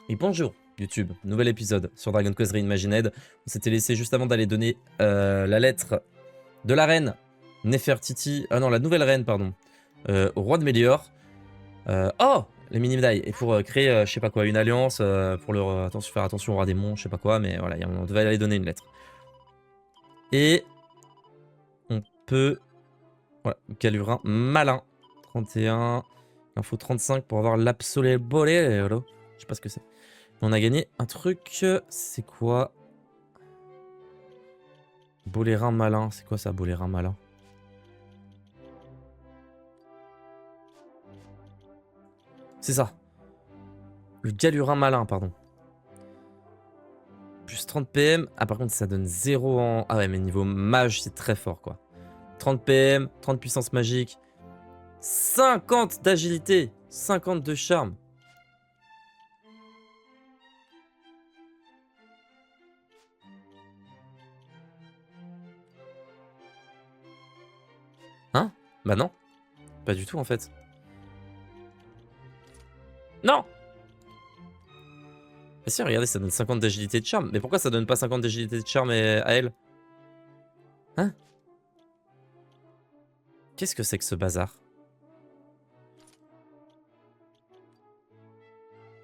Et bonjour YouTube, nouvel épisode sur Dragon Quest Reimagined. On s'était laissé juste avant d'aller donner la lettre de la reine Nefertiti, ah non la nouvelle reine pardon, au roi de Mélior. Oh les mini-médailles, et pour créer je sais pas quoi, une alliance, pour leur faire attention au roi démon, je sais pas quoi, mais voilà, on devait aller donner une lettre. Et on peut, voilà, Galurin malin, 31, il en faut 35 pour avoir l'absolé bolero, je sais pas ce que c'est. On a gagné un truc, c'est quoi? Bolérin malin, c'est quoi ça, bolérin malin? C'est ça. Le galurin malin, pardon. Plus 30 PM. Ah, par contre, ça donne 0 en... Ah ouais, mais niveau mage, c'est très fort, quoi. 30 PM, 30 puissance magique, 50 d'agilité, 50 de charme. Hein? Bah non. Pas du tout, en fait. Non! Ah si, regardez, ça donne 50 d'agilité et de charme. Mais pourquoi ça donne pas 50 d'agilité et de charme à elle? Hein? Qu'est-ce que c'est que ce bazar?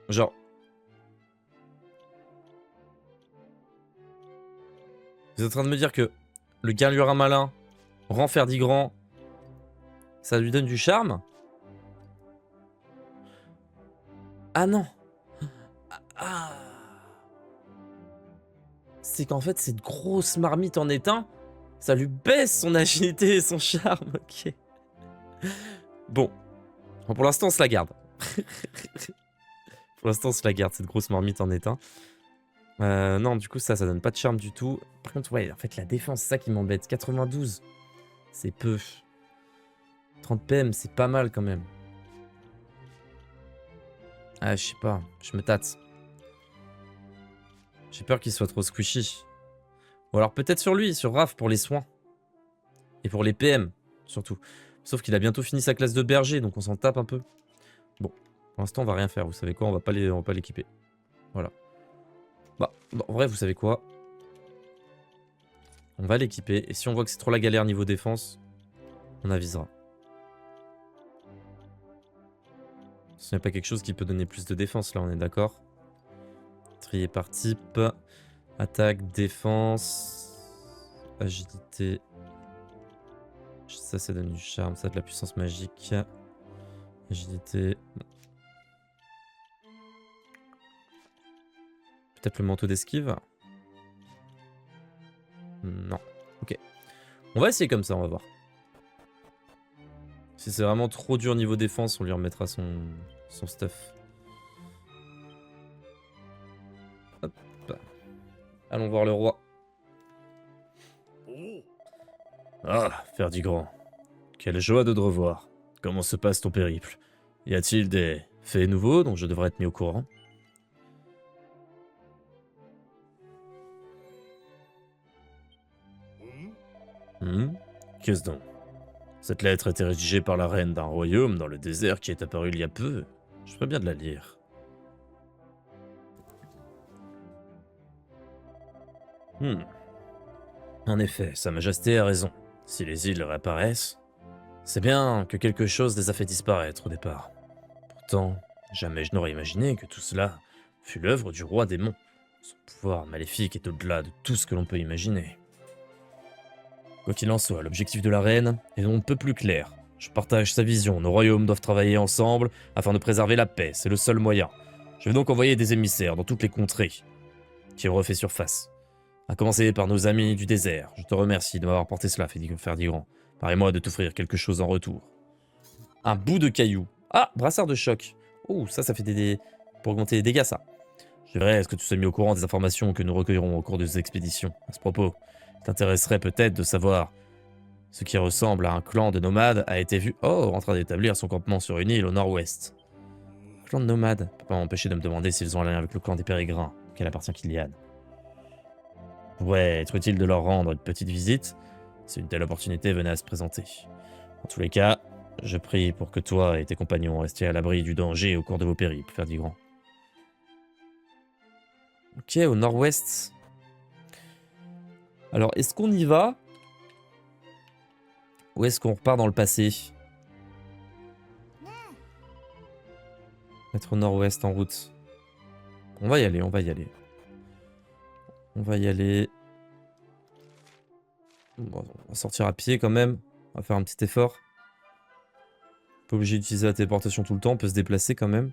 Genre... Vous êtes en train de me dire que le galurin malin rend Ferdigrand, ça lui donne du charme? Ah non! Ah! C'est qu'en fait, cette grosse marmite en étain, ça lui baisse son agilité et son charme, ok. Bon. Pour l'instant, on se la garde. Pour l'instant, on se la garde, cette grosse marmite en étain. Non, du coup, ça donne pas de charme du tout. Par contre, ouais, en fait, la défense, c'est ça qui m'embête. 92, c'est peu. 30 PM, c'est pas mal quand même. Ah, je sais pas, je me tâte. J'ai peur qu'il soit trop squishy. Ou alors peut-être sur lui, sur Raph, pour les soins. Et pour les PM, surtout. Sauf qu'il a bientôt fini sa classe de berger, donc on s'en tape un peu. Bon, pour l'instant, on va rien faire. Vous savez quoi, on va pas l'équiper. Voilà. Bah, en vrai, vous savez quoi? On va l'équiper. Et si on voit que c'est trop la galère niveau défense, on avisera. Ce n'est pas quelque chose qui peut donner plus de défense, là, on est d'accord? Trier par type. Attaque, défense. Agilité. Ça donne du charme. Ça, de la puissance magique. Agilité. Peut-être le manteau d'esquive. Non. Ok. On va essayer comme ça, on va voir. Si c'est vraiment trop dur niveau défense, on lui remettra son stuff. Hop. Allons voir le roi. Ah, Ferdigrand. Quelle joie de te revoir. Comment se passe ton périple? Y a-t-il des faits nouveaux dont je devrais être mis au courant? Qu'est-ce donc? Cette lettre a été rédigée par la reine d'un royaume dans le désert qui est apparu il y a peu. Je ferais bien de la lire. En effet, Sa Majesté a raison. Si les îles réapparaissent, c'est bien que quelque chose les a fait disparaître au départ. Pourtant, jamais je n'aurais imaginé que tout cela fut l'œuvre du roi démon. Son pouvoir maléfique est au-delà de tout ce que l'on peut imaginer. Quoi qu'il en soit, l'objectif de la reine est on ne peut plus clair. Je partage sa vision, nos royaumes doivent travailler ensemble afin de préserver la paix, c'est le seul moyen. Je vais donc envoyer des émissaires dans toutes les contrées qui ont refait surface. À commencer par nos amis du désert. Je te remercie de m'avoir porté cela, Ferdigrand. Parais-moi de t'offrir quelque chose en retour. Un bout de caillou. Ah, brassard de choc. Oh, ça fait des... pour augmenter les dégâts, ça. Je verrai, est-ce que tu sois mis au courant des informations que nous recueillerons au cours de ces expéditions. À ce propos, il t'intéresserait peut-être de savoir ce qui ressemble à un clan de nomades a été vu, en train d'établir son campement sur une île au nord-ouest. Clan de nomades. Peut pas m'empêcher de me demander s'ils ont un lien avec le clan des Pérégrins, auquel appartient Kilian. Pourrait être utile de leur rendre une petite visite, si une telle opportunité venait à se présenter. En tous les cas, je prie pour que toi et tes compagnons restiez à l'abri du danger au cours de vos périples, Ferdigrand. Ok, au nord-ouest. Alors, est-ce qu'on y va? Ou est-ce qu'on repart dans le passé? Être au nord-ouest en route. On va y aller, on va y aller. On va y aller. Bon, on va sortir à pied quand même. On va faire un petit effort. Pas obligé d'utiliser la téléportation tout le temps, on peut se déplacer quand même.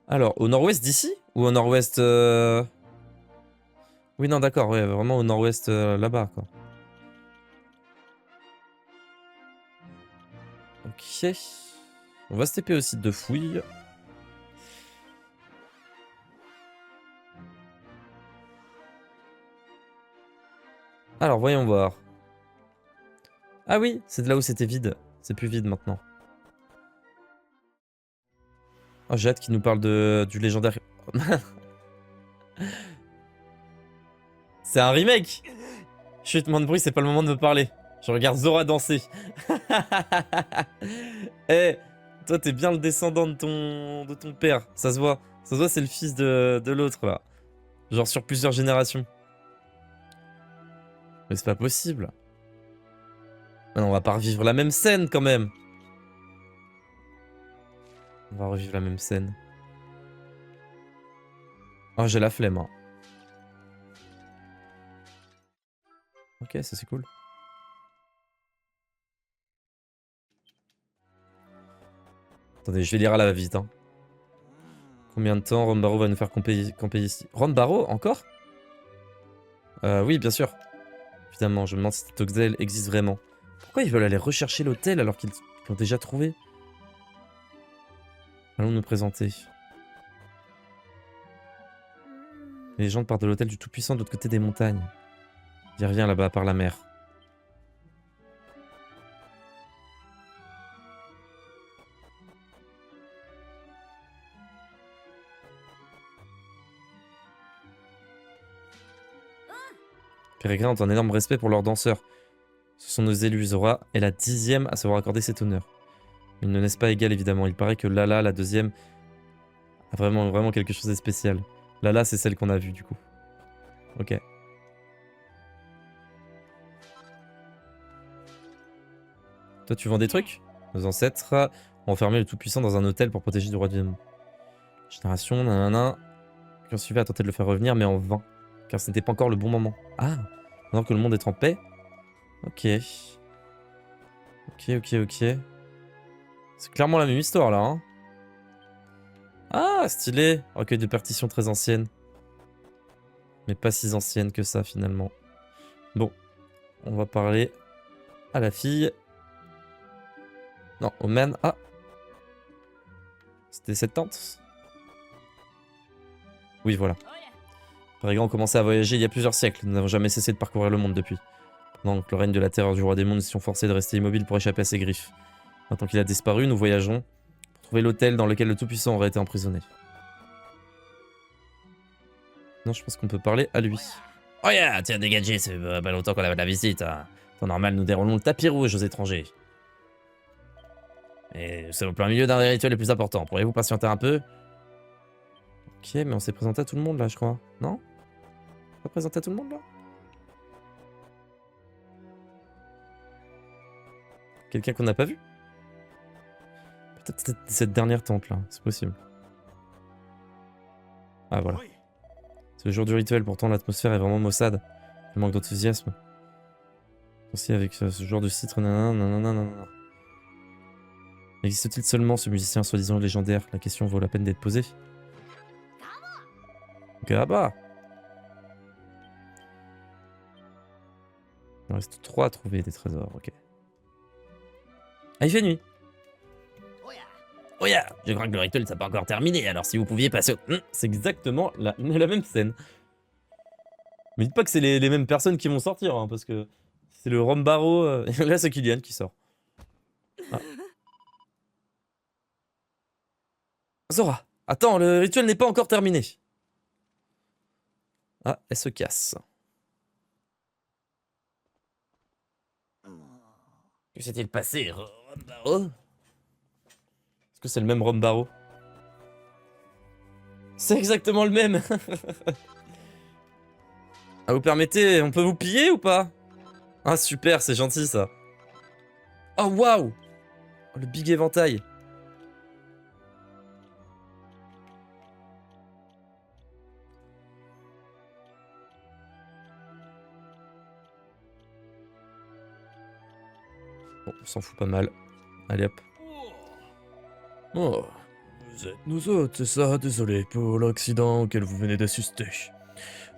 Alors, au nord-ouest d'ici? Ou au nord-ouest... Oui, non, d'accord, ouais, vraiment au nord-ouest là-bas, quoi. Ok. On va se TP au site de fouille. Alors, voyons voir. Ah oui, c'est de là où c'était vide. C'est plus vide maintenant. Oh, j'ai hâte qu'il nous parle du légendaire... C'est un remake! Chut, moins de bruit, c'est pas le moment de me parler. Je regarde Zora danser. Eh, toi, t'es bien le descendant de ton père. Ça se voit. Ça se voit, c'est le fils de l'autre, là. Genre sur plusieurs générations. Mais c'est pas possible. Ah non, on va pas revivre la même scène, quand même. On va revivre la même scène. Oh, j'ai la flemme, hein. Ok, ça c'est cool. Attendez, je vais lire à la va-vite, hein. Combien de temps Rombaro va nous faire camper ici? Rombaro, encore? Oui, bien sûr. Évidemment, je me demande si cet Oxel existe vraiment. Pourquoi ils veulent aller rechercher l'hôtel alors qu'ils l'ont déjà trouvé? Allons nous présenter. Les légendes partent de l'hôtel du Tout-Puissant de l'autre côté des montagnes. Il y a rien là-bas à part la mer. Pérégrins ont un énorme respect pour leurs danseurs. Ce sont nos élus. Zora est la 10e à se voir accorder cet honneur. Ils ne naissent pas égal évidemment. Il paraît que Lala, la 2e, a vraiment quelque chose de spécial. Lala, c'est celle qu'on a vue du coup. Ok. Toi, tu vends des trucs? Nos ancêtres ont enfermé le Tout-Puissant dans un hôtel pour protéger le roi du démon. Génération, nanana. Qui ont suivi a tenté de le faire revenir, mais en vain. Car ce n'était pas encore le bon moment. Ah! Maintenant que le monde est en paix? Ok. Ok. C'est clairement la même histoire là, hein. Ah, stylé! Recueil de partitions très anciennes. Mais pas si anciennes que ça finalement. Bon. On va parler à la fille. Non, au man. Ah! C'était cette tante? Oui, voilà. Pérégrins ont commencé à voyager il y a plusieurs siècles. Nous n'avons jamais cessé de parcourir le monde depuis. Pendant que le règne de la terreur du roi des mondes, nous étions forcés de rester immobiles pour échapper à ses griffes. Maintenant qu'il a disparu, nous voyageons pour trouver l'hôtel dans lequel le Tout-Puissant aurait été emprisonné. Non, je pense qu'on peut parler à lui. Oh yeah, tiens, dégagez, c'est pas longtemps qu'on avait de la visite. Hein. Temps normal, nous déroulons le tapis rouge aux étrangers. Et c'est au plein milieu d'un des rituels les plus importants. Pourriez-vous patienter un peu? Ok, mais on s'est présenté à tout le monde là, je crois. Non? On pas présenté à tout le monde là? Quelqu'un qu'on n'a pas vu? Peut-être cette dernière tente là, c'est possible. Ah voilà. C'est le jour du rituel, pourtant l'atmosphère est vraiment maussade. Il manque d'enthousiasme. Aussi avec ce genre de titre, nanana. Existe-t-il seulement ce musicien soi-disant légendaire? La question vaut la peine d'être posée. Gaba! Il en reste 3 à trouver des trésors, ok. Ah, il fait nuit! Oh yeah, je crois que le rituel n'est pas encore terminé, alors si vous pouviez passer au... C'est exactement la même scène. Mais dites pas que c'est les mêmes personnes qui vont sortir, hein, parce que c'est le Rombaro. Là, c'est Kylian qui sort. Ah. Zora, attends, le rituel n'est pas encore terminé. Ah, elle se casse. Que s'est-il passé, Rombaro? Est-ce que c'est le même Rombaro? C'est exactement le même. Ah, vous permettez, on peut vous piller ou pas? Ah super, c'est gentil ça. Oh waouh! Oh, le big éventail. Bon, on s'en fout pas mal. Allez hop. Oh, vous êtes nos hôtes, c'est ça? Désolé pour l'accident auquel vous venez d'assister.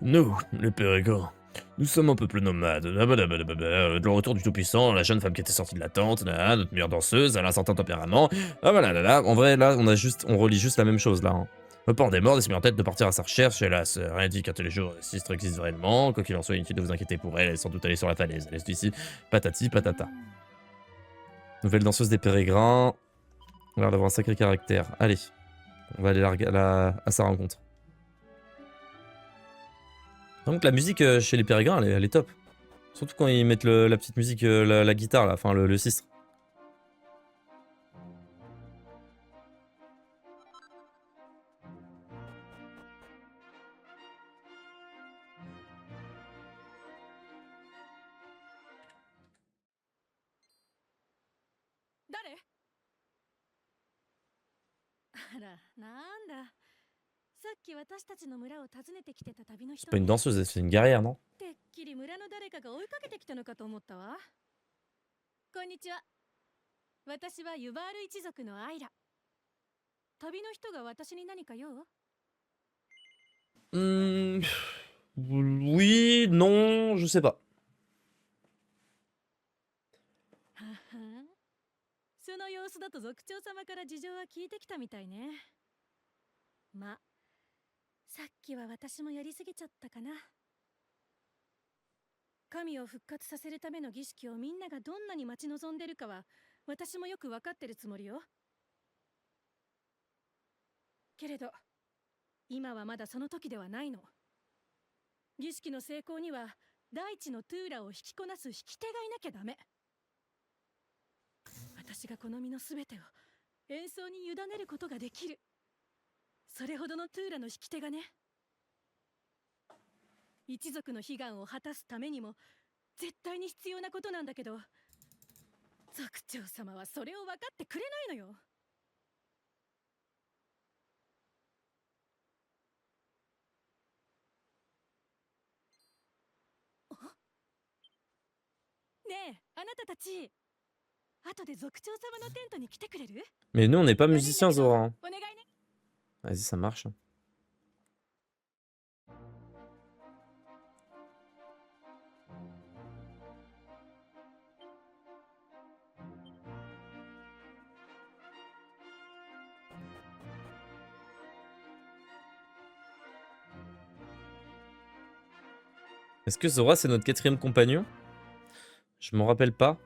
Nous, les Pérégrins, nous sommes un peuple nomade. De retour du Tout-Puissant, la jeune femme qui était sortie de la tente, notre meilleure danseuse, elle a un certain tempérament. Ah voilà, là. En vrai, là, on relit juste la même chose là. Hein. Le port des morts s'est mis en tête de partir à sa recherche, hélas, rien dit qu'un tel jour Sistre existe réellement. Quoi qu'il en soit, inutile de vous inquiéter pour elle, elle est sans doute allée sur la falaise. Elle est ici, patati patata. Nouvelle danseuse des Pérégrins. On a l'air d'avoir un sacré caractère. Allez, on va aller à sa rencontre. Donc la musique chez les Pérégrins, elle est top. Surtout quand ils mettent la petite musique, la guitare, là, enfin le sistre. C'est pas une danseuse, c'est une guerrière, non? てっきり村の誰かが追いかけてきたのかと思ったわ。こんにちは。私はユバール一族のアイラ。旅の人が私に何か用？ Oui, non, je sais pas. ははその様子だと族長様から事情は聞いてきたみたいね。ま、さっきは私もやりすぎちゃったかな。神を復活させるための儀式をみんながどんなに待ち望んでるかは私もよく分かってるつもりよ。けれど今はまだその時ではないの。儀式の成功には大地のトゥーラを引きこなす引き手がいなきゃダメ。私がこの身のすべてを演奏に委ねることができる。それほどのトゥーラの引き手がね。一族の悲願を果たすためにも絶対に必要なことなんだけど、族長様はそれを分かってくれないのよ。ねえ、あなたたち、後で族長様のテントに来てくれる？ Mais nous, on n'est pas musiciens, Zora. お願いね。 Vas-y, ça marche. Est-ce que Zora, c'est notre 4e compagnon? Je m'en rappelle pas.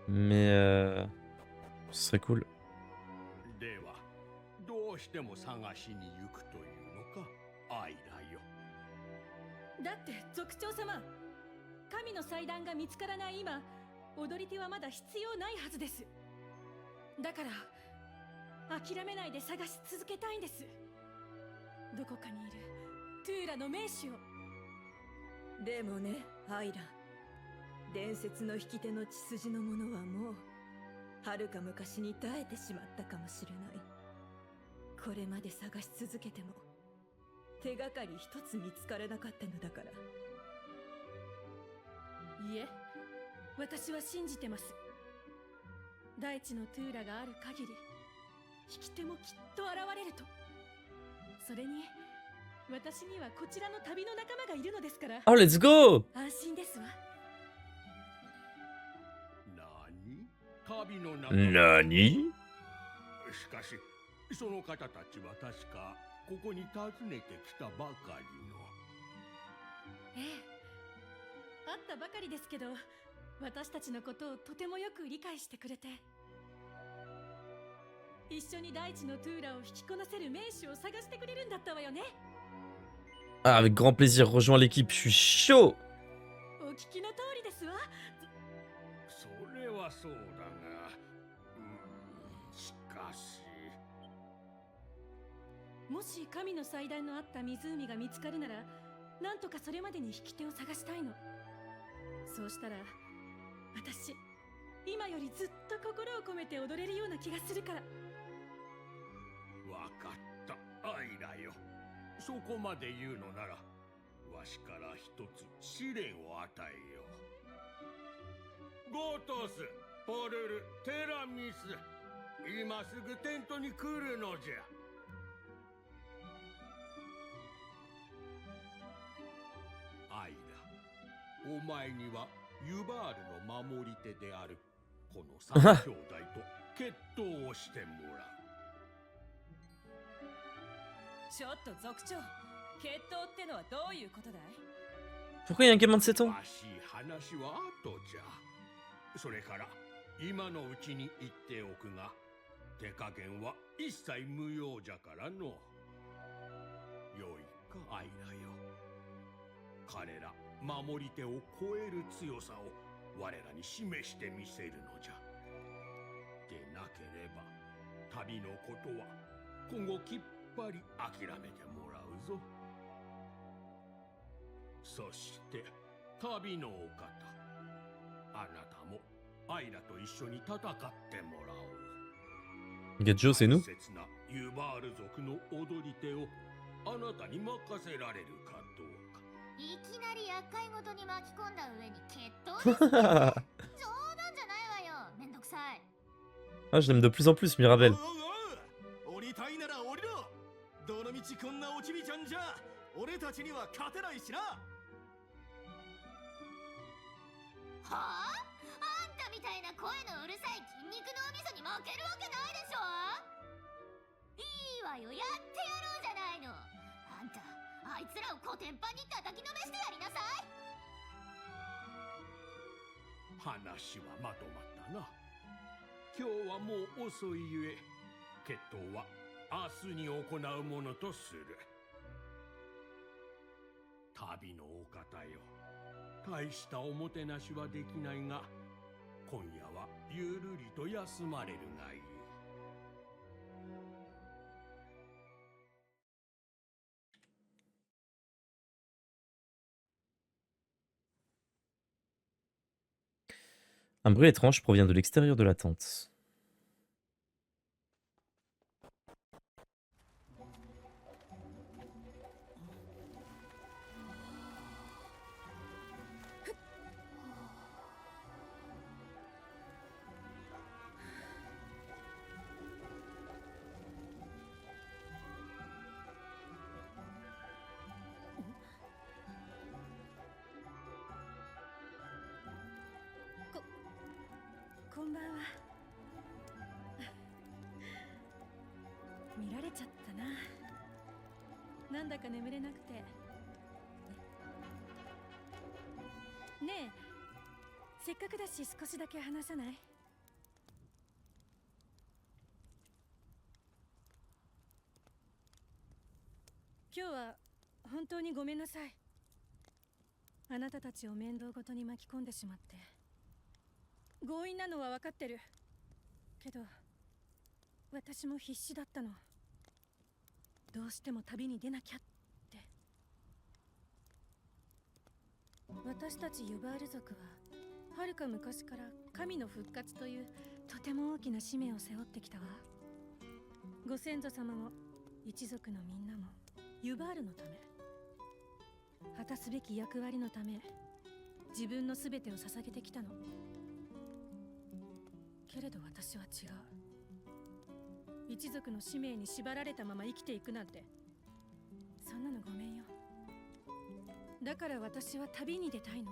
Mais ce serait cool. ではどうしても探しに行くというのか、アイラよ。だって族長様、神の祭壇が見つからない今、踊り手はまだ必要ないはずです。だから諦めないで探し続けたいんです。どこかにいるトゥーラの名手を。でもね、アイラ、伝説の引き手の血筋のものはもう遥か昔に絶えてしまったかもしれない。これまで探し続けても手がかり一つ見つからなかったのだから。いえ、私は信じてます。大地のトゥーラがある限り引き手もきっと現れると。それに私にはこちらの旅の仲間がいるのですから。 Oh, let's go! 安心ですわ。何？旅の中間。Nani? しかしその方たちは確かここに訪ねてきたばかりの。ええ、会ったばかりですけど、私たちのことをとてもよく理解してくれて、一緒に大地のトゥーラを引きこなせる名手を探してくれるんだったわよね。 Ah, avec grand plaisir, rejoins l'équipe, je suis chaud! お聞きの通りですわ。それはそうだが、しかし。もし神の祭壇のあった湖が見つかるなら、なんとかそれまでに引き手を探したいの。そうしたら私今よりずっと心を込めて踊れるような気がするから。わかったアイラよ。そこまで言うのならわしから一つ試練を与えよう。ゴートス、ポルル、テラミス、今すぐテントに来るのじゃ。アイラ、お前にはユバールの守り手であるこの三兄弟と決闘をしてもらう。ちょっと族長、決闘ってのはどういうことだい？ Pourquoi il y a un gamin de 7 ans? わしい話は後じゃ。それから今のうちに言っておくが、手加減は一切無用じゃからの。よいかアイラよ。彼ら守り手を超える強さを我らに示してみせるのじゃ。でなければ旅のことは今後きっぱり諦めてもらうぞ。そして旅のお方、あなたもアイラと一緒に戦ってもらおう。 Gadjo, c'est nous? 大切なユバール族の踊り手をあなたに任せられるかどうか。いきなり厄介事に巻き込んだ上に決闘ですって冗談じゃないわよ。めんどくさい。 Ah, je l'aime de plus en plus, Mirabel. 降りたいなら降りろ。どのみちこんなおちびちゃんじゃ俺たちには勝てないしな。はあ？あんたみたいな声のうるさい筋肉脳みそに負けるわけないでしょ。いいわよ、やってやろうじゃないの。あんたあいつらをコテンパンに叩きのめしてやりなさい。話はまとまったな。今日はもう遅いゆえ、決闘は明日に行うものとする。旅のお方よ、大したおもてなしはできないが、今夜はゆるりと休まれるがいい。Un bruit étrange provient de l'extérieur de la tente. « こんばんは。見られちゃったな。なんだか眠れなくて。ねえ、せっかくだし少しだけ話さない？今日は本当にごめんなさい。あなたたちを面倒ごとに巻き込んでしまって。強引なのは分かってるけど、私も必死だったの。どうしても旅に出なきゃって。私たちユバール族ははるか昔から神の復活というとても大きな使命を背負ってきたわ。ご先祖様も一族のみんなもユバールのため、果たすべき役割のため、自分の全てを捧げてきたの。けれど私は違う。一族の使命に縛られたまま生きていくなんて、そんなのごめんよ。だから私は旅に出たいの。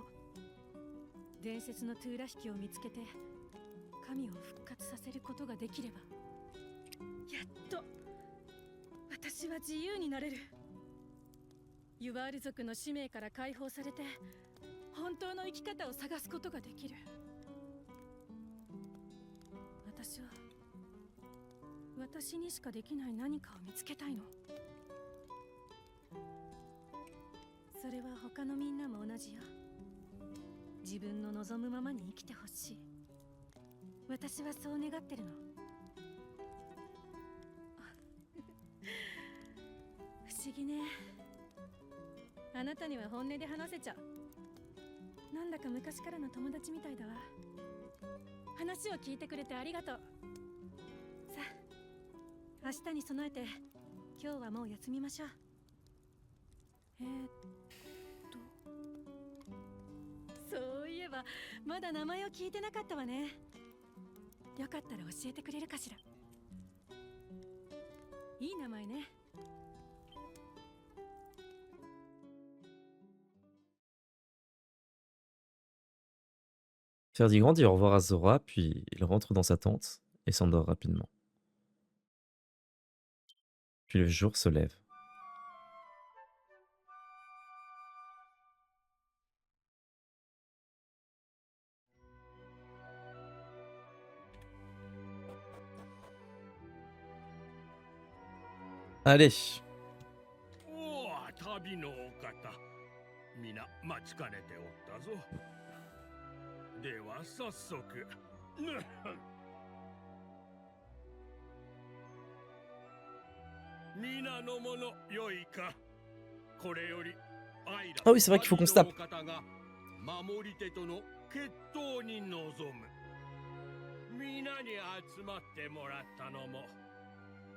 伝説のトゥーラヒキを見つけて神を復活させることができれば、やっと私は自由になれる。ユバール族の使命から解放されて、本当の生き方を探すことができる。私は私にしかできない何かを見つけたいの。それは他のみんなも同じよ。自分の望むままに生きてほしい。私はそう願ってるの。思議ね。あなたには本音で話せちゃう。なんだか昔からの友達みたいだわ。話を聞いてくれてありがとう。さあ、明日に備えて今日はもう休みましょう。そういえばまだ名前を聞いてなかったわね。よかったら教えてくれるかしら。いい名前ね。Ferdigrand dit au revoir à Zora, puis il rentre dans sa tente et s'endort rapidement. Puis le jour se lève. Allez, おお、旅のお方。皆待ちかねておったぞ。では早速。皆の者よいか。これよりアイラ Ah oui, c'est vrai qu'il faut qu'on se tape. 旅のお方が守り手との決闘に臨む。皆に集まってもらったのも、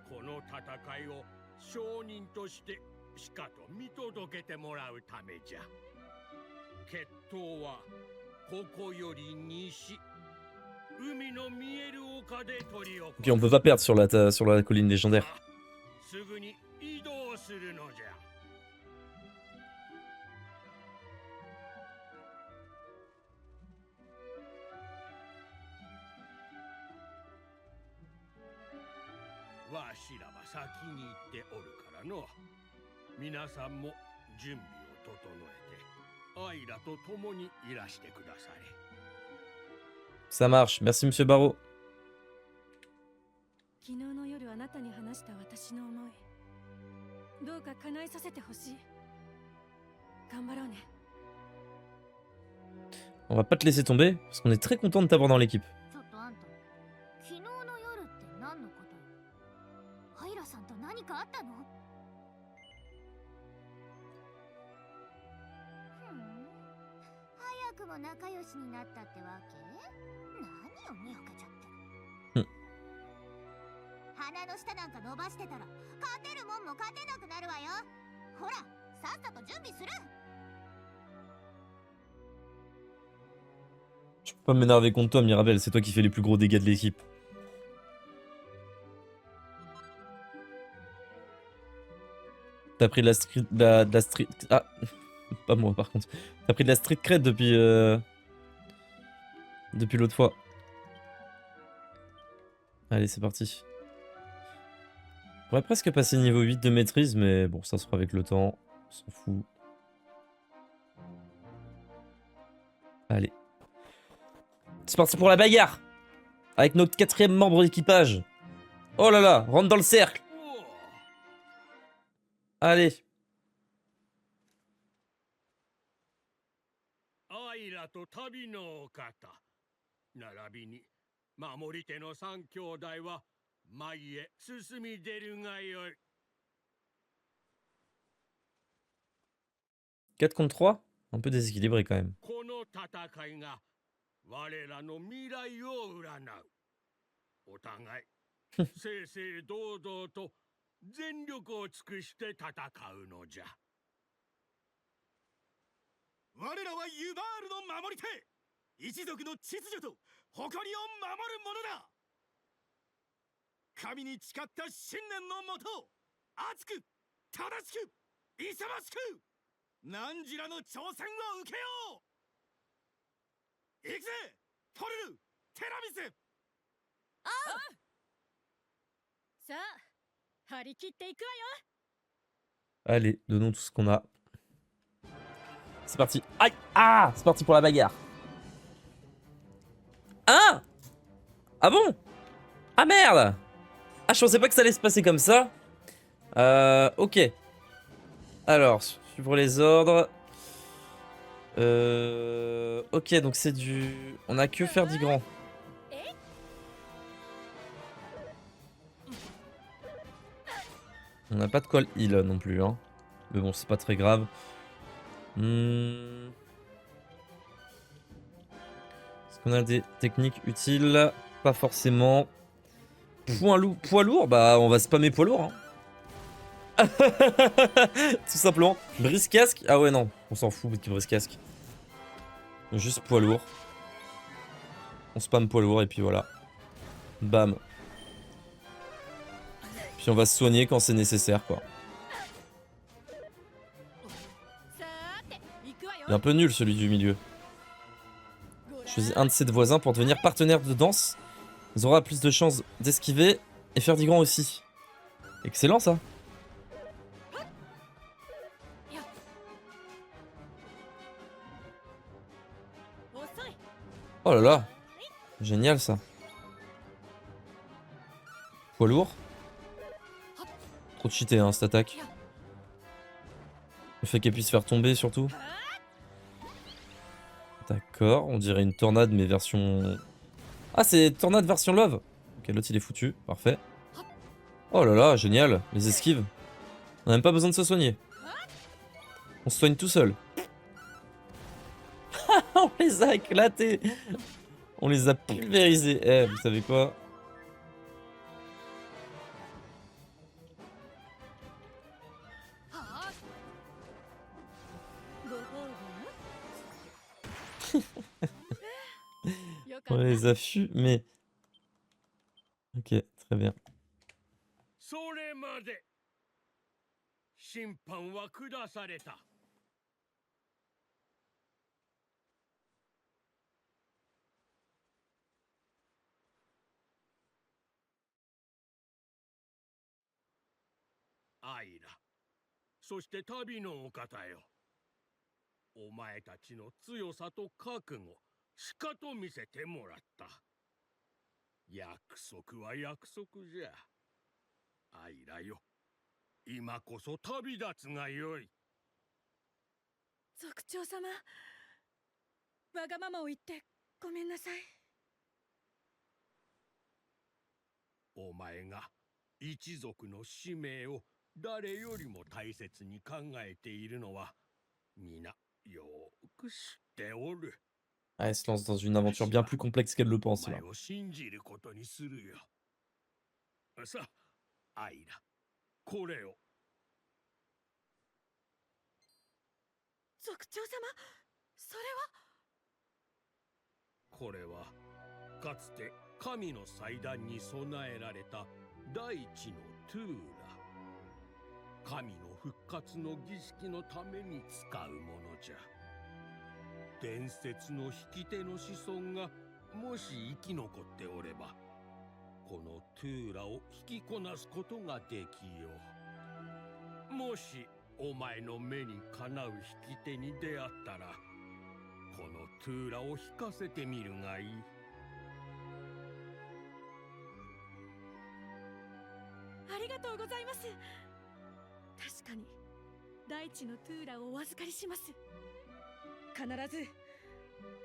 この戦いを証人としてしかと見届けてもらうためじゃ。決闘はここより西、海の見える丘で取り行う。 Puis on peut pas perdre sur la colline légendaire. すぐに移動するのじゃ。わしらは先に行っておるからの。皆さんも準備を整えて、アイラと共にいらしてくだされ。 Ça marche. Merci, Monsieur Barreau. 昨日の夜あなたに話した私の思い、どうか叶えさせてほしい。頑張ろうね。 On va pas te laisser tomber, parce qu'on est très content de t'avoir dans l'équipe. ちょっとあんた、昨日の夜って何のことよ。アイラさんと何かあったの？早くも仲良しになったってわけ？何を見よけちゃってる。鼻の下なんか伸ばしてたら勝てるもんも勝てなくなるわよ。ほら、さっさと準備する。 Je peux pas m'énerver contre toi, Mirabelle, c'est toi qui fais les plus gros dégâts de l'équipe. T'as pris de la street... Ah, pas moi par contre. T'as pris de la street cred depuis... Depuis l'autre fois. Allez, c'est parti. On pourrait presque passer niveau 8 de maîtrise, mais bon, ça se fera avec le temps. On s'en fout. Allez. C'est parti pour la bagarre. Avec notre 4e membre d'équipage. Oh là là, rentre dans le cercle. Allez. アイラと旅のお方、並びに守り手の3兄弟は前へ進み出るがよい。 4 contre 3. Un peu déséquilibré quand même. この戦いが我らの未来を占う。お互い正々堂々と全力を尽くして戦うのじゃ。我らはユバールの守り手、一族の秩序と誇りを守る者だ。神に誓った信念のもと、熱く正しく勇ましく汝らの挑戦を受けよう。行くぜ、トルル、テラミス。さあ、張り切っていくわよ。 Allez, donnons tout ce qu'on a. C'est parti. Aïe. Ah, c'est parti pour la bagarre. Ah. Ah bon. Ah merde. Ah, je pensais pas que ça allait se passer comme ça. Ok. Alors, suivre les ordres. Ok, donc c'est du... On a que Ferdigrand. On n'a pas de call heal non plus, hein. Mais bon, c'est pas très grave. Est-ce qu'on a des techniques utiles? Pas forcément. Poids lourd? Bah, on va spammer poids lourd, hein. Tout simplement. Brise casque? Ah ouais, non. On s'en fout de brise casque. Juste poids lourd. On spam poids lourd et puis voilà. Bam. Puis on va se soigner quand c'est nécessaire, quoi. Il est un peu nul celui du milieu. Choisis un de ses voisins pour devenir partenaire de danse. Zora a plus de chances d'esquiver et faire du grand aussi. Excellent ça. Oh là là. Génial ça. Poids lourd. Trop cheaté hein cette attaque. Le fait qu'elle puisse faire tomber surtout. D'accord, on dirait une tornade mais version... Ah c'est tornade version love. Ok l'autre il est foutu, parfait. Oh là là, génial, les esquives. On n'a même pas besoin de se soigner. On se soigne tout seul. On les a éclatés. On les a pulvérisés. Eh, vous savez quoi? On les a fumés. Ok, très bien. それまで審判は下された。アイラ、そして旅のお方よ。お前たちの強さと覚悟、しかと見せてもらった。約束は約束じゃ。アイラよ、今こそ旅立つがよい。族長様、わがままを言ってごめんなさい。お前が一族の使命を誰よりも大切に考えているのは皆よく知っておる。 Ah, elle se lance dans une aventure bien plus complexe qu'elle le pense お là. 前を信じることにするよ。さあ、アイラ、これを。族長様、それは。これはかつて神の祭壇に備えられた大地のトゥーラ。神の復活の儀式のために使うものじゃ。伝説の引き手の子孫がもし生き残っておれば、このトゥーラを引きこなすことができよう。もしお前の目にかなう引き手に出会ったら、このトゥーラを引かせてみるがいい。ありがとうございます。確かに大地のトゥーラをお預かりします。必ず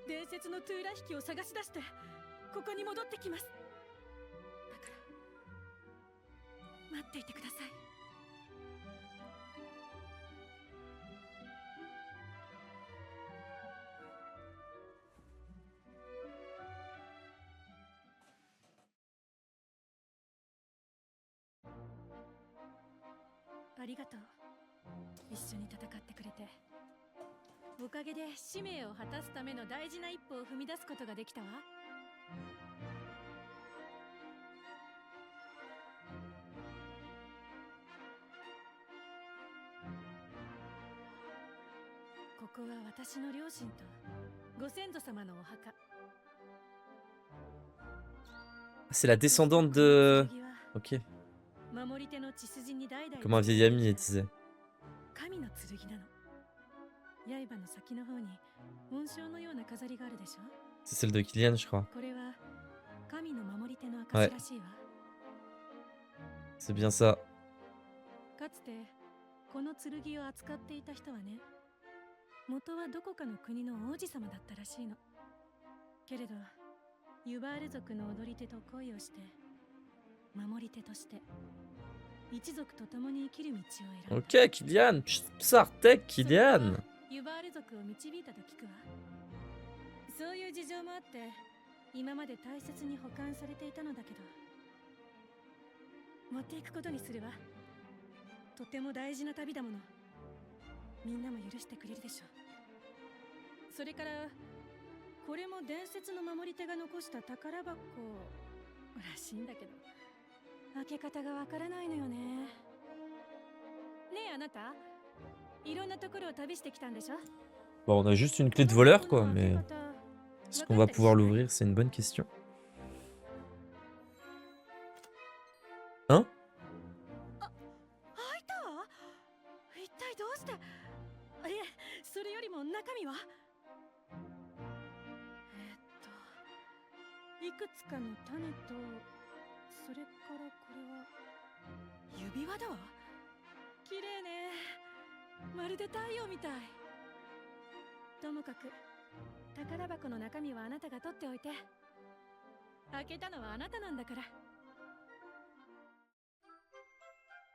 伝説のトゥーラ引きを探し出してここに戻ってきます。だから待っていてください。ありがとう。一緒に戦ってくれて。おかげで使命を果たすための大事な一歩を踏み出すことができたわ。ここは私の両親とご先祖様のお墓。 C'est la descendante de... Ok. 守り手の血筋に代々 Comme un vieil ami, elle disait. 神の剣なの。刃の先の方に紋章のような飾りがあるでしょ。 C'est celle de Kylian, je crois. これは神の守り手の証らしいわ。 C'est bien ça. かつてこの剣を扱っていた人はね、元はどこかの国の王子様だったらしいの。けれどユバール族の踊り手と恋をして守り手として一族と共に生きる道を選んだ。 Ok, Kylian. Psartek, Kylian. ユバール族を導いたと聞くわ。そういう事情もあって今まで大切に保管されていたのだけど、持っていくことにするわ。とても大事な旅だもの。みんなも許してくれるでしょう。それからこれも伝説の守り手が残した宝箱らしいんだけど、開け方がわからないのよね。ねえあなた、いろんなところを旅してきたんでしょ。 Bon, on a juste une clé de voleur, quoi, mais est-ce qu'on va pouvoir l'ouvrir? C'est une bonne question. Hein? 開いた？一体どうして？いえ、それよりも中身は？いくつかの種と、それからこれは指輪だわ。綺麗ね。まるで太陽みたい。ともかく宝箱の中身はあなたが取っておいて。開けたのはあなたなんだから。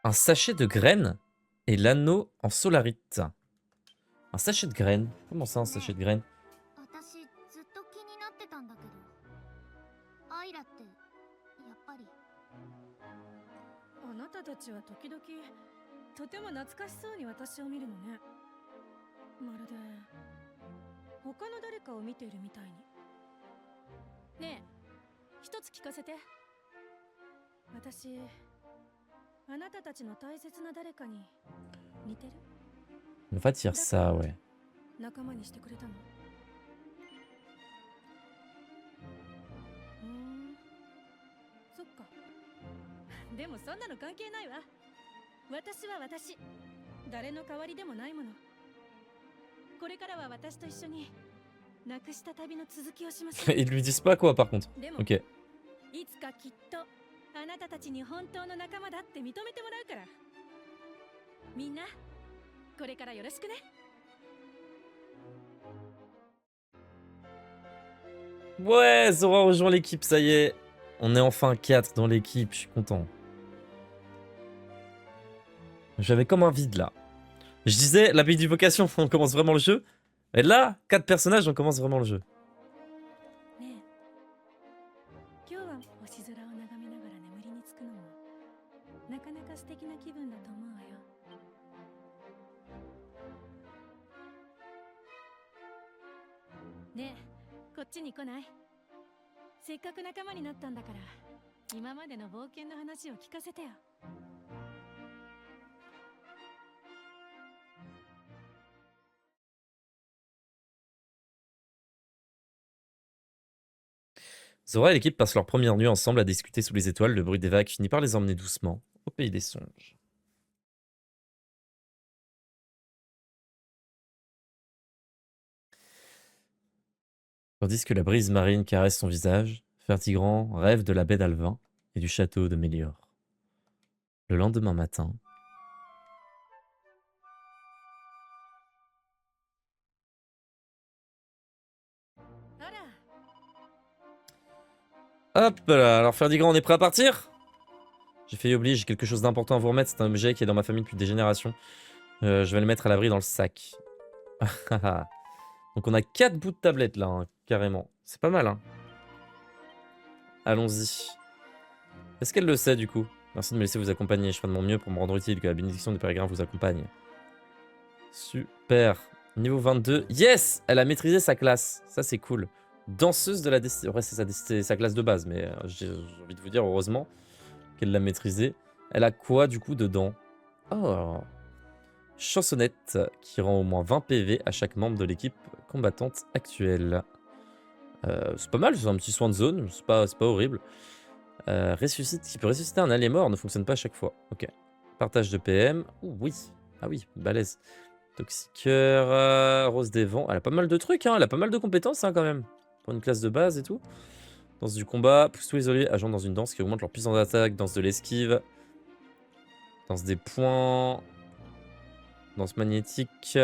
Un sachet de graines et l'anneau en solarite. Un sachet de graines? Comment ça, un sachet de graines? 私ずっと気になってたんだけど、アイラってやっぱり。あなたたちは時々とても懐かしそうに私を見るのね。まるで他の誰かを見ているみたいに。ねえ、一つ聞かせて。私、あなたたちの大切な誰かに似てる？ On va dire ça, ouais. 仲間にしてくれたの？そっか。でもそんなの関係ないわ。私は私。誰の代わりでもないもの。これからは私と一緒になくした旅の続きをしましょう。 Ils lui disent pas quoi, par contre. でも、 Ok. いつかきっとあなたたちに本当の仲間だって認めてもらうから。みんな、これからよろしくね。 Ouais, Zora rejoint l'équipe, ça y est. On est enfin 4 dans l'équipe, je suis content. J'avais comme un vide là. Je disais, la pays d'évocation, on commence vraiment le jeu. Et là, 4 personnages, on commence vraiment le jeu. ねえ、今日は星空を眺めながら眠りにつくのもなかなか素敵な気分だと思うわよ。ねえ、こっちに来ない？せっかく仲間になったんだから、今までの冒険の話を聞かせてよ。 Zora et l'équipe passent leur première nuit ensemble à discuter sous les étoiles. Le bruit des vagues finit par les emmener doucement au pays des songes. Tandis que la brise marine caresse son visage, Fertigrand rêve de la baie d'Alvin et du château de Mélior. Le lendemain matin, hop là, alors Fertigrand, on est prêt à partir? J'ai failli oublier, j'ai quelque chose d'important à vous remettre, c'est un objet qui est dans ma famille depuis des générations. Je vais le mettre à l'abri dans le sac. Donc on a 4 bouts de tablette là, hein, carrément. C'est pas mal, hein. Allons-y. Est-ce qu'elle le sait du coup? Merci de me laisser vous accompagner, je ferai de mon mieux pour me rendre utile, que la bénédiction des pérégrins vous accompagne. Super. Niveau 22. Yes! Elle a maîtrisé sa classe, ça c'est cool. Danseuse de la destinée. Ouais, c'est sa classe de base, mais j'ai envie de vous dire, heureusement qu'elle l'a maîtrisée. Elle a quoi du coup dedans? Oh! Chansonnette qui rend au moins 20 PV à chaque membre de l'équipe combattante actuelle. C'est pas mal, c'est un petit soin de zone, c'est pas horrible. Ressuscite, qui peut ressusciter un allié mort, ne fonctionne pas à chaque fois. Ok. Partage de PM. Ouh, oui. Ah oui, balèze. Toxiqueur, Rose des Vents. Elle a pas mal de trucs, hein. Elle a pas mal de compétences hein, quand même. Pour une classe de base et tout. Danse du combat, pousse-toi isolé, agent dans une danse qui augmente leur puissance d'attaque, danse de l'esquive. Danse des points. Danse magnétique.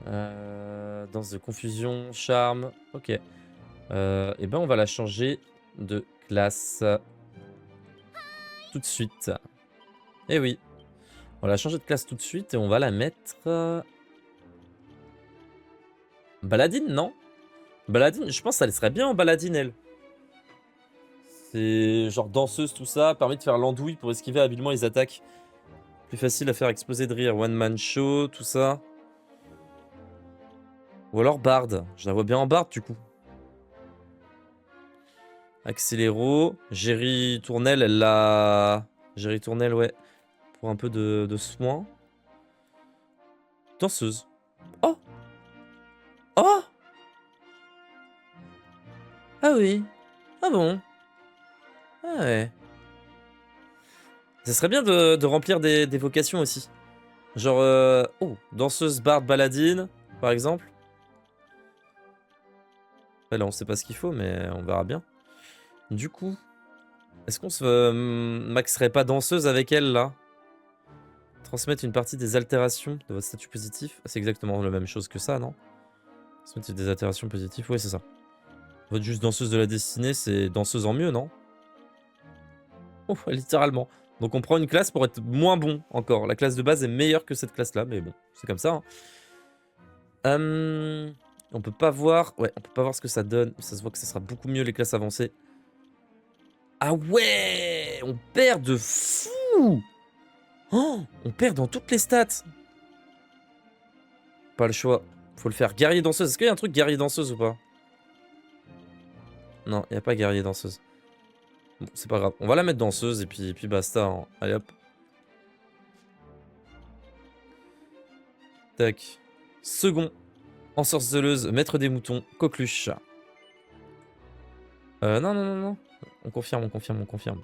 Danse de confusion, charme. Ok. Et ben on va la changer de classe. tout de suite. Eh oui. On va la changer de classe tout de suite et on va la mettre... Baladine, non? Baladine, je pense qu'elle serait bien en baladine, elle. C'est genre danseuse, tout ça. Permet de faire l'andouille pour esquiver habilement les attaques. Plus facile à faire exploser de rire. One man show, tout ça. Ou alors Bard. Je la vois bien en Bard, du coup. Accéléro. Jerry Tournelle, elle l'a... Jerry Tournelle, ouais. Pour un peu de soin. Danseuse. Oh! Oh! Ah oui. Ah bon. Ah ouais. Ça serait bien de remplir des vocations aussi. Genre, oh, danseuse, barde, baladine, par exemple. Ouais, là, on sait pas ce qu'il faut, mais on verra bien. Du coup, est-ce qu'on se maxerait pas danseuse avec elle, là? Transmettre une partie des altérations de votre statut positif. C'est exactement la même chose que ça, non? Transmettre des altérations positives, oui, c'est ça. Votre juste danseuse de la destinée, c'est danseuse en mieux, non? Oh, littéralement. Donc on prend une classe pour être moins bon encore. La classe de base est meilleure que cette classe-là, mais bon, c'est comme ça. Hein. On peut pas voir... Ouais, on peut pas voir ce que ça donne. Ça se voit que ça sera beaucoup mieux les classes avancées. Ah ouais! On perd de fou! Oh, on perd dans toutes les stats. Pas le choix. Faut le faire. Guerrier danseuse. Est-ce qu'il y a un truc guerrier danseuse ou pas? Non, il n'y a pas guerrier danseuse. Bon, c'est pas grave. On va la mettre danseuse et puis basta. Hein. Allez hop. Tac. Second. Ensorceleuse, maître des moutons, coqueluche. Non. On confirme, on confirme, on confirme.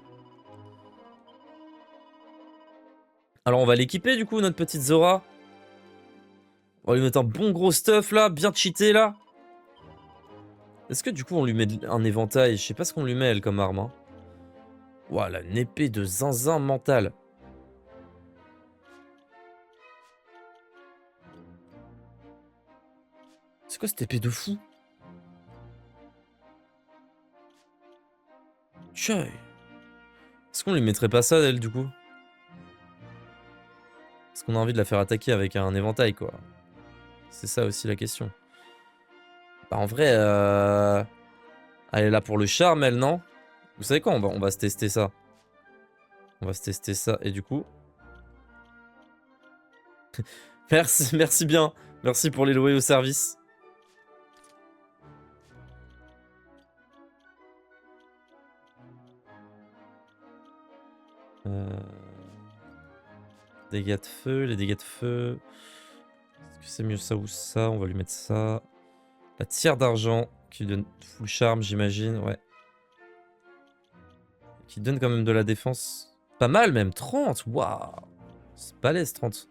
Alors on va l'équiper du coup, notre petite Zora. On va lui mettre un bon gros stuff là, bien cheaté là. Est-ce que du coup on lui met un éventail? Je sais pas ce qu'on lui met elle comme arme. Hein. Ouah, la une épée de zinzin mental. C'est quoi cette épée de fou? Tchai. Est-ce qu'on lui mettrait pas ça elle du coup? Est-ce qu'on a envie de la faire attaquer avec un éventail quoi? C'est ça aussi la question. Bah en vrai, elle est là pour le charme elle, non? Vous savez quoi, on va se tester ça. On va se tester ça et du coup... merci bien. Merci pour les louer au service. Dégâts de feu, les dégâts de feu. Est-ce que c'est mieux ça ou ça? On va lui mettre ça. La tire d'argent qui lui donne full charme, j'imagine, ouais. Qui donne quand même de la défense. Pas mal même, 30, waouh. C'est balèze 30.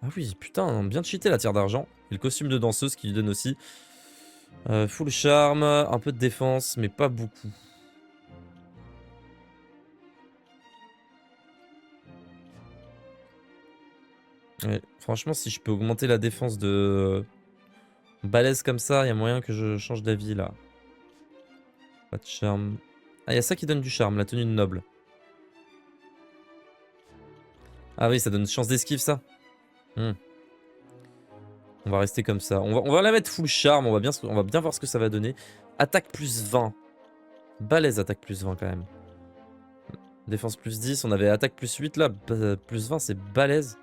Ah oui, putain, bien cheaté la tire d'argent. Et le costume de danseuse qui lui donne aussi full charme, un peu de défense, mais pas beaucoup. Ouais, franchement, si je peux augmenter la défense de balèze comme ça, il y a moyen que je change d'avis là. Pas de charme. Ah, il y a ça qui donne du charme, la tenue de noble. Ah oui, ça donne chance d'esquive ça. On va rester comme ça. On va la mettre full charme, on va bien voir ce que ça va donner. Attaque plus 20. Balèze attaque plus 20 quand même. Défense plus 10, on avait attaque plus 8 là. Plus 20 c'est balèze.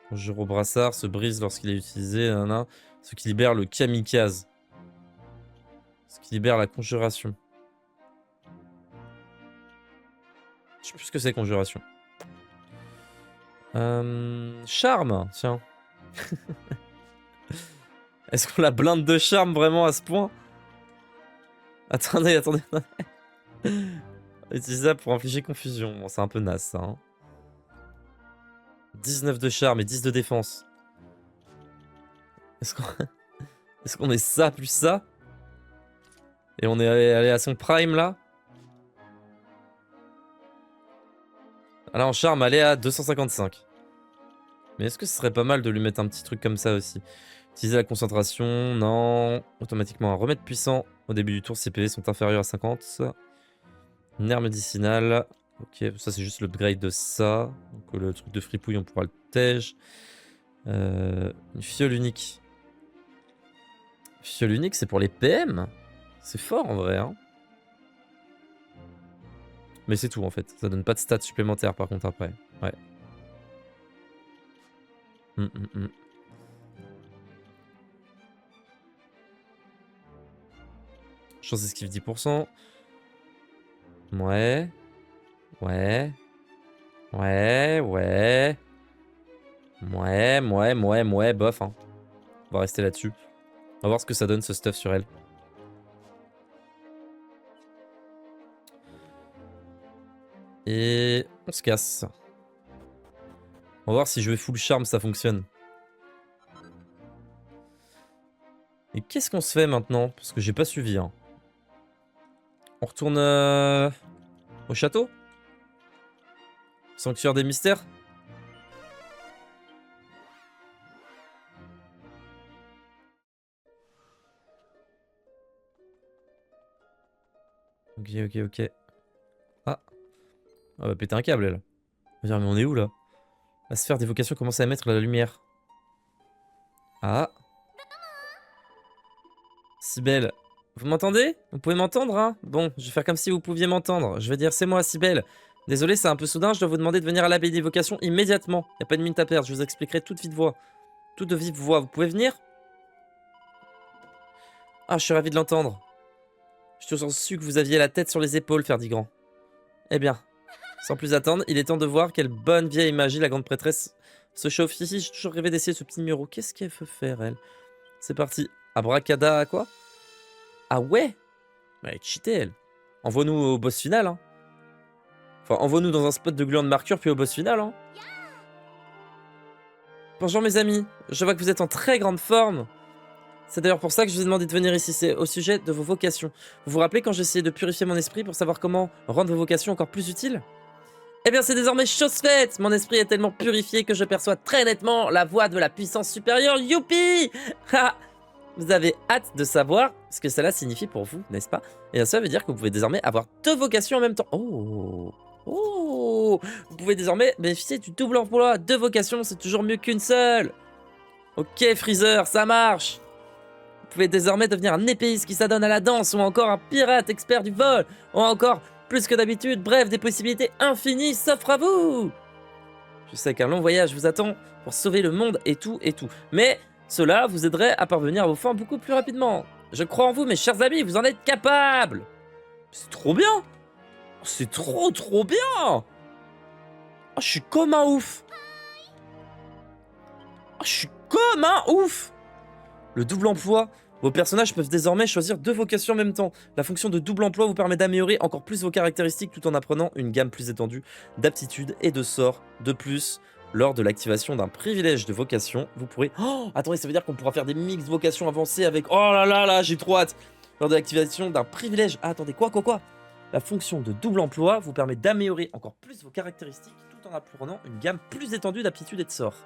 Conjure au brassard, se brise lorsqu'il est utilisé. Nanana. Ce qui libère le kamikaze. Ce qui libère la conjuration. Je sais plus ce que c'est conjuration. Charme, tiens. Est-ce qu'on la blinde de charme vraiment à ce point? Attendez. Utilisable pour infliger confusion. Bon, c'est un peu naze ça. Hein. 19 de charme et 10 de défense. Est-ce qu'on est ça plus ça? Et on est allé à son prime là? Là en charme, elle est à 255. Mais est-ce que ce serait pas mal de lui mettre un petit truc comme ça aussi? Utiliser la concentration, non. Automatiquement un remède puissant. Au début du tour, ses PV sont inférieurs à 50. Une aire médicinale. Ok, ça c'est juste l'upgrade de ça. Donc le truc de fripouille, on pourra le tège. Une fiole unique. Fiole unique, c'est pour les PM. C'est fort en vrai, hein. Mais c'est tout en fait. Ça donne pas de stats supplémentaires par contre après. Ouais. Chance d'esquive 10%. Ouais. Ouais. Ouais, ouais. Ouais, bof. Hein. On va rester là-dessus. On va voir ce que ça donne ce stuff sur elle. Et on se casse. On va voir si je vais full charme ça fonctionne. Et qu'est-ce qu'on se fait maintenant? Parce que j'ai pas suivi. Hein. On retourne au château? Sanctuaire des mystères? Ok. Ah. On va péter un câble, elle. On va dire, mais on est où, là? La sphère d'évocation commence à émettre la lumière. Ah. Cybèle. Vous m'entendez? Vous pouvez m'entendre, hein? Bon, je vais faire comme si vous pouviez m'entendre. Je vais dire, c'est moi, Cybèle. Désolé, c'est un peu soudain, je dois vous demander de venir à l'abbaye d'évocation immédiatement. Y a pas de minute à perdre, je vous expliquerai tout de vive voix. Tout de vive voix, vous pouvez venir? Ah, je suis ravi de l'entendre. Je suis toujours su que vous aviez la tête sur les épaules, Ferdigrand. Eh bien, sans plus attendre, il est temps de voir quelle bonne vieille magie la grande prêtresse se chauffe ici. J'ai toujours rêvé d'essayer ce petit numéro. Qu'est-ce qu'elle veut faire, elle? C'est parti. Abracada, quoi? Ah ouais? Elle est cheatée, elle. Envoie-nous au boss final, hein. Enfin, envoie-nous dans un spot de gluant de marqueur, puis au boss final, hein. Bonjour, mes amis. Je vois que vous êtes en très grande forme. C'est d'ailleurs pour ça que je vous ai demandé de venir ici, c'est au sujet de vos vocations. Vous vous rappelez quand j'essayais de purifier mon esprit pour savoir comment rendre vos vocations encore plus utiles? Eh bien c'est désormais chose faite. Mon esprit est tellement purifié que je perçois très nettement la voix de la puissance supérieure. Youpi! Vous avez hâte de savoir ce que cela signifie pour vous, n'est-ce pas? Et ça veut dire que vous pouvez désormais avoir 2 vocations en même temps. Oh! Vous pouvez désormais bénéficier du double emploi. 2 vocations, c'est toujours mieux qu'une seule. Ok Freezer, ça marche. Vous pouvez désormais devenir un épéiste qui s'adonne à la danse, ou encore un pirate expert du vol, ou encore plus que d'habitude. Bref, des possibilités infinies s'offrent à vous. Je sais qu'un long voyage vous attend pour sauver le monde et tout. Mais cela vous aiderait à parvenir à vos fins beaucoup plus rapidement. Je crois en vous, mes chers amis, vous en êtes capables. C'est trop bien. C'est trop bien. Oh, je suis comme un ouf. Le double emploi. Vos personnages peuvent désormais choisir 2 vocations en même temps. La fonction de double emploi vous permet d'améliorer encore plus vos caractéristiques tout en apprenant une gamme plus étendue d'aptitudes et de sorts. De plus, lors de l'activation d'un privilège de vocation, vous pourrez... Oh, attendez, ça veut dire qu'on pourra faire des mix vocations avancées avec... Oh là, j'ai trop hâte. Lors de l'activation d'un privilège... Ah, attendez, quoi? La fonction de double emploi vous permet d'améliorer encore plus vos caractéristiques tout en apprenant une gamme plus étendue d'aptitudes et de sorts.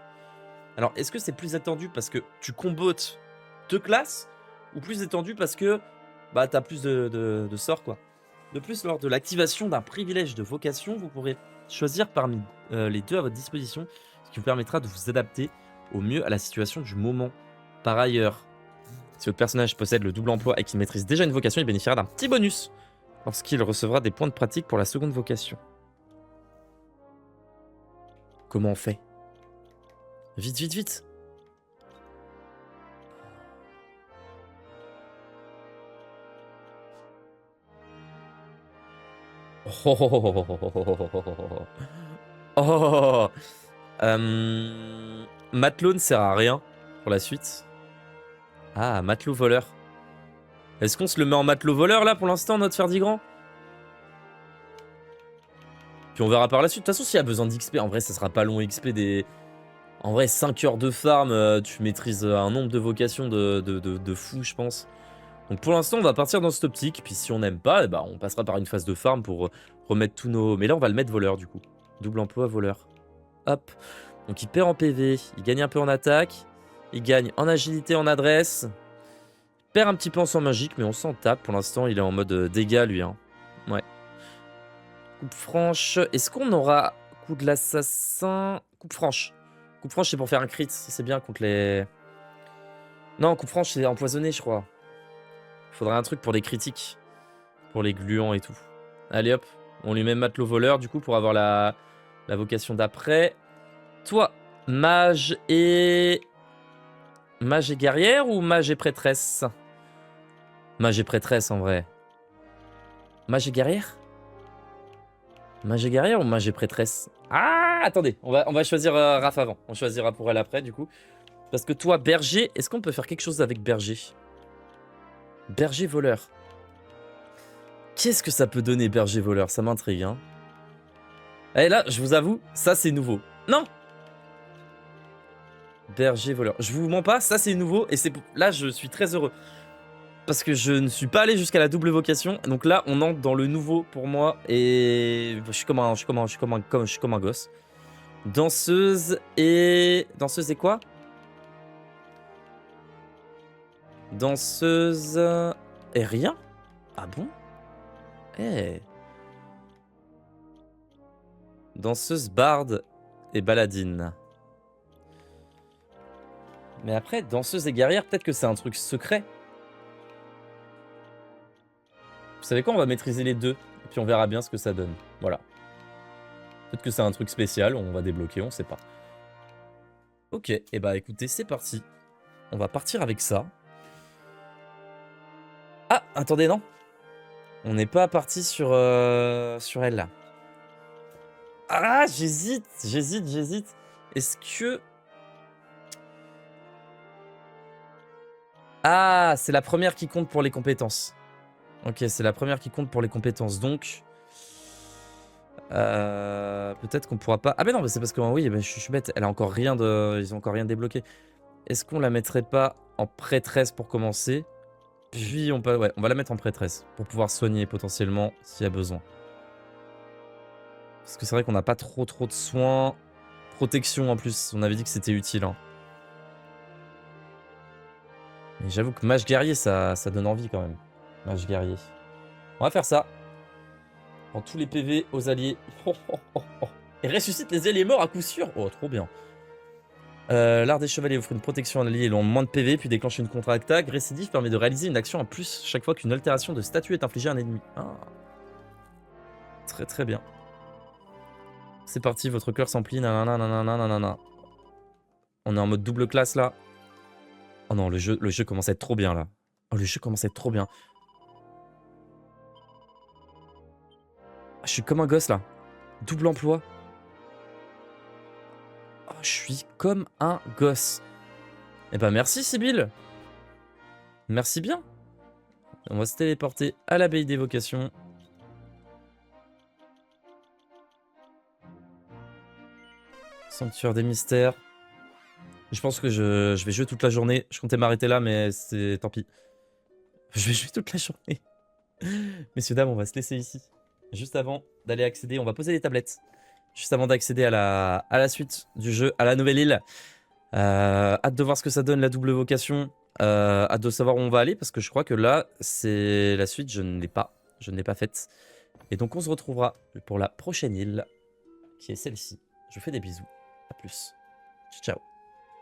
Alors, est-ce que c'est plus étendu parce que tu combotes 2 classes ou plus étendu parce que bah, t'as plus de sorts, quoi. De plus, lors de l'activation d'un privilège de vocation, vous pourrez choisir parmi les 2 à votre disposition, ce qui vous permettra de vous adapter au mieux à la situation du moment. Par ailleurs, si votre personnage possède le double emploi et qu'il maîtrise déjà une vocation, il bénéficiera d'un petit bonus lorsqu'il recevra des points de pratique pour la seconde vocation. Comment on fait? Vite. Oh. Matelot ne sert à rien pour la suite. Ah, matelot voleur. Est-ce qu'on se le met en matelot voleur là pour l'instant, notre Ferdigrand? Puis on verra par la suite. De toute façon, s'il y a besoin d'XP, en vrai, ça sera pas long XP des... En vrai, 5 heures de farm, tu maîtrises un nombre de vocations de fou, je pense. Donc pour l'instant, on va partir dans cette optique. Puis si on n'aime pas, bah, on passera par une phase de farm pour remettre tous nos... Mais là, on va le mettre voleur, du coup. Double emploi, voleur. Hop. Donc il perd en PV, il gagne un peu en attaque. Il gagne en agilité, en adresse. Il perd un petit peu en sang magique, mais on s'en tape. Pour l'instant, il est en mode dégâts, lui. Hein. Ouais. Coupe franche. Est-ce qu'on aura coup de l'assassin? Coupe franche. Coupe franche, c'est pour faire un crit. C'est bien contre les... Non, coupe franche, c'est empoisonné, je crois. Faudrait un truc pour les critiques. Pour les gluants et tout. Allez hop. On lui met matelot voleur, du coup, pour avoir la vocation d'après. Toi, mage et... Mage et guerrière ou mage et prêtresse? Mage et prêtresse, en vrai. Mage et guerrière? Mage et guerrière ou mage et prêtresse? Ah, attendez, on va choisir Raph avant. On choisira pour elle après, du coup. Parce que toi, berger, est-ce qu'on peut faire quelque chose avec berger? Berger voleur. Qu'est-ce que ça peut donner, berger voleur? Ça m'intrigue, hein. Et là, je vous avoue, ça c'est nouveau. Non! Berger voleur. Je vous mens pas, ça c'est nouveau. Et c'est là, je suis très heureux. Parce que je ne suis pas allé jusqu'à la double vocation. Donc là, on entre dans le nouveau pour moi. Et je suis comme un gosse. Danseuse et... Danseuse et quoi? Danseuse... Et rien? Ah bon? Eh. Danseuse, barde et baladine. Mais après, danseuse et guerrière, peut-être que c'est un truc secret. Vous savez quoi? On va maîtriser les deux. Et puis on verra bien ce que ça donne. Voilà. Peut-être que c'est un truc spécial, on va débloquer, on sait pas. Ok, et bah écoutez, c'est parti. On va partir avec ça. Ah, attendez, non. On n'est pas parti sur elle, là. Ah, j'hésite. Est-ce que... Ah, c'est la première qui compte pour les compétences. Ok, c'est la première qui compte pour les compétences, donc... peut-être qu'on pourra pas... Ah mais non, mais c'est parce que oui, je suis bête, elle a encore rien de... Ils ont encore rien débloqué. Est-ce qu'on la mettrait pas en prêtresse pour commencer? Puis on peut... Ouais, on va la mettre en prêtresse pour pouvoir soigner potentiellement s'il y a besoin. Parce que c'est vrai qu'on n'a pas trop de soins. Protection en plus, on avait dit que c'était utile. Hein. Mais j'avoue que mage guerrier, ça donne envie quand même. Mage guerrier. On va faire ça. En tous les PV aux alliés. Et ressuscite les alliés morts à coup sûr. Oh, trop bien. L'art des chevaliers offre une protection à l'allié ayant moins de PV, puis déclenche une contre-attaque. Récidive permet de réaliser une action en plus chaque fois qu'une altération de statut est infligée à un ennemi. Ah. Très bien. C'est parti, votre cœur s'emplit. Nanana. On est en mode double classe là. Oh non, le jeu commence à être trop bien là. Oh, le jeu commence à être trop bien. Je suis comme un gosse là. Double emploi. Oh, je suis comme un gosse. Eh ben merci Sibylle. Merci bien. On va se téléporter à l'abbaye des vocations. Sanctuaire des mystères. Je pense que je vais jouer toute la journée. Je comptais m'arrêter là, mais c'est tant pis. Je vais jouer toute la journée. Messieurs, dames, on va se laisser ici. Juste avant d'aller accéder, on va poser les tablettes. Juste avant d'accéder à la suite du jeu, à la nouvelle île. Hâte de voir ce que ça donne, la double vocation. Hâte de savoir où on va aller, parce que je crois que là, c'est la suite, je ne l'ai pas faite. Et donc on se retrouvera pour la prochaine île, qui est celle-ci. Je vous fais des bisous. A plus. Ciao.